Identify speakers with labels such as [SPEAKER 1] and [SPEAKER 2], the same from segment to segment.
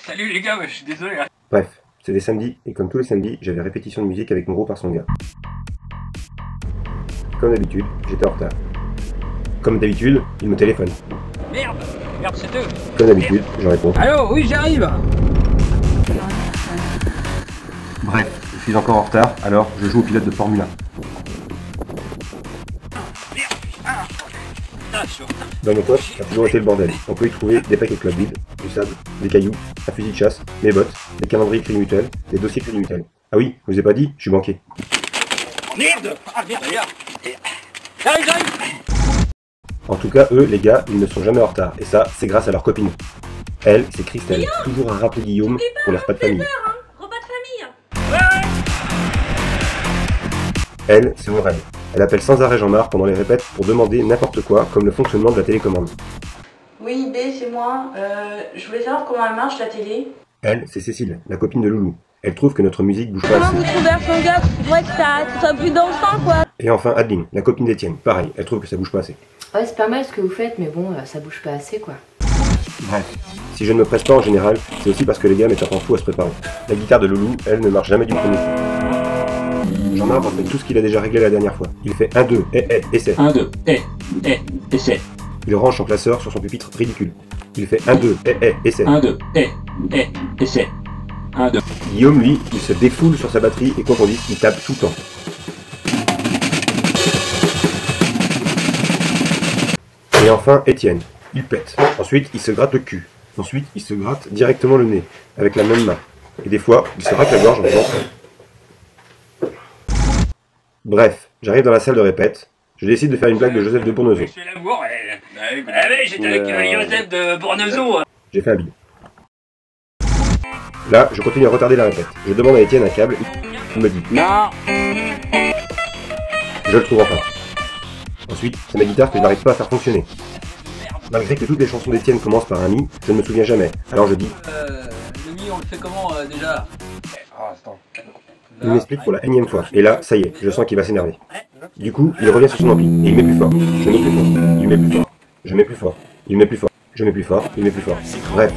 [SPEAKER 1] Salut les gars, je suis désolé.
[SPEAKER 2] Bref, c'était samedi, et comme tous les samedis, j'avais répétition de musique avec mon gros par son gars. Comme d'habitude, j'étais en retard. Comme d'habitude, il me téléphone.
[SPEAKER 1] Merde, c'est eux.
[SPEAKER 2] Comme d'habitude, je réponds.
[SPEAKER 1] Allô, oui, j'arrive.
[SPEAKER 2] Bref, je suis encore en retard, alors je joue au pilote de Formule 1. Dans mon poste, ça a toujours été le bordel. On peut y trouver des paquets de club vide, du sable, des cailloux, un fusil de chasse, mes bottes, des calendriers Crédit Mutuel, des dossiers Crédit Mutuel. Ah oui, je vous ai pas dit, je suis banquier.
[SPEAKER 1] Merde. Ah merde, regarde. J'arrive.
[SPEAKER 2] En tout cas, eux, les gars, ils ne sont jamais en retard. Et ça, c'est grâce à leur copine. Elle, c'est Christelle, toujours à rappeler Guillaume pour les repas de famille.
[SPEAKER 3] Repas de famille.
[SPEAKER 2] Elle, c'est Aurèle. Elle appelle sans arrêt Jean-Marc pendant les répètes pour demander n'importe quoi, comme le fonctionnement de la télécommande.
[SPEAKER 3] Oui, B, c'est moi. Je voulais savoir comment elle marche la télé.
[SPEAKER 2] Elle, c'est Cécile, la copine de Loulou. Elle trouve que notre musique bouge pas
[SPEAKER 4] Comment
[SPEAKER 2] assez.
[SPEAKER 4] vous trouvez son gars? Faudrait que ça soit plus dansant, quoi.
[SPEAKER 2] Et enfin, Adeline, la copine d'Étienne. Pareil, elle trouve que ça bouge pas assez.
[SPEAKER 5] Ouais, c'est pas mal ce que vous faites, mais bon, ça bouge pas assez, quoi.
[SPEAKER 2] Bref. Si je ne me presse pas en général, c'est aussi parce que les gars mettent un temps fou à se préparer. La guitare de Loulou, elle, ne marche jamais du premier coup. Jean-Marc refait tout ce qu'il a déjà réglé la dernière fois. Il fait 1, 2, essai.
[SPEAKER 1] 1, 2, essai.
[SPEAKER 2] Il range son classeur sur son pupitre ridicule. Il fait 1, 2, essai.
[SPEAKER 1] 1, 2, essai. 1, 2.
[SPEAKER 2] Guillaume, lui, il se défoule sur sa batterie et quoi qu'on dise, il tape tout le temps. Et enfin, Étienne. Il pète. Ensuite, il se gratte le cul. Ensuite, il se gratte directement le nez, avec la même main. Et des fois, il se rate la gorge en faisant... Bref, j'arrive dans la salle de répète. Je décide de faire une blague de Joseph de Bournezeau.
[SPEAKER 1] C'est l'amour, j'étais avec Joseph de Bournezeau.
[SPEAKER 2] J'ai fait un bide. Là, je continue à retarder la répète. Je demande à Étienne un câble. Il me dit
[SPEAKER 1] Non.
[SPEAKER 2] je le trouve enfin. Ensuite, c'est ma guitare que je n'arrive pas à faire fonctionner. Malgré que toutes les chansons d'Étienne commencent par un mi, je ne me souviens jamais. Alors je dis
[SPEAKER 1] Le mi, on le fait comment déjà? Attends.
[SPEAKER 2] il m'explique pour la énième fois. Et là, ça y est, je sens qu'il va s'énerver. Du coup, il revient sur son ampli et il met plus fort. Je mets plus fort. Il met plus fort. Je mets plus fort. Il met plus fort. Je mets plus fort. Il met plus fort. Bref,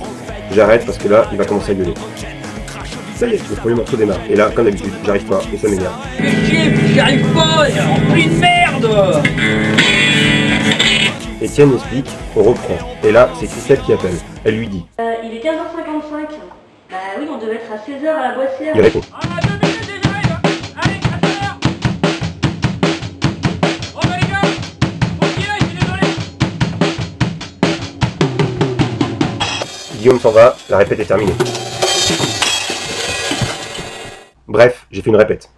[SPEAKER 2] j'arrête parce que là, il va commencer à gueuler. Ça y est, le premier morceau démarre. Et là, comme d'habitude, j'arrive pas et ça m'énerve.
[SPEAKER 1] J'y arrive pas, c'est rempli de merde.
[SPEAKER 2] Étienne m'explique, on reprend. Et là, c'est Christelle qui appelle. Elle lui dit
[SPEAKER 3] Il est 15h55. Bah oui, on devait être à 16h à la Boissière.
[SPEAKER 2] il répond. Guillaume s'en va, la répète est terminée. Bref, j'ai fait une répète.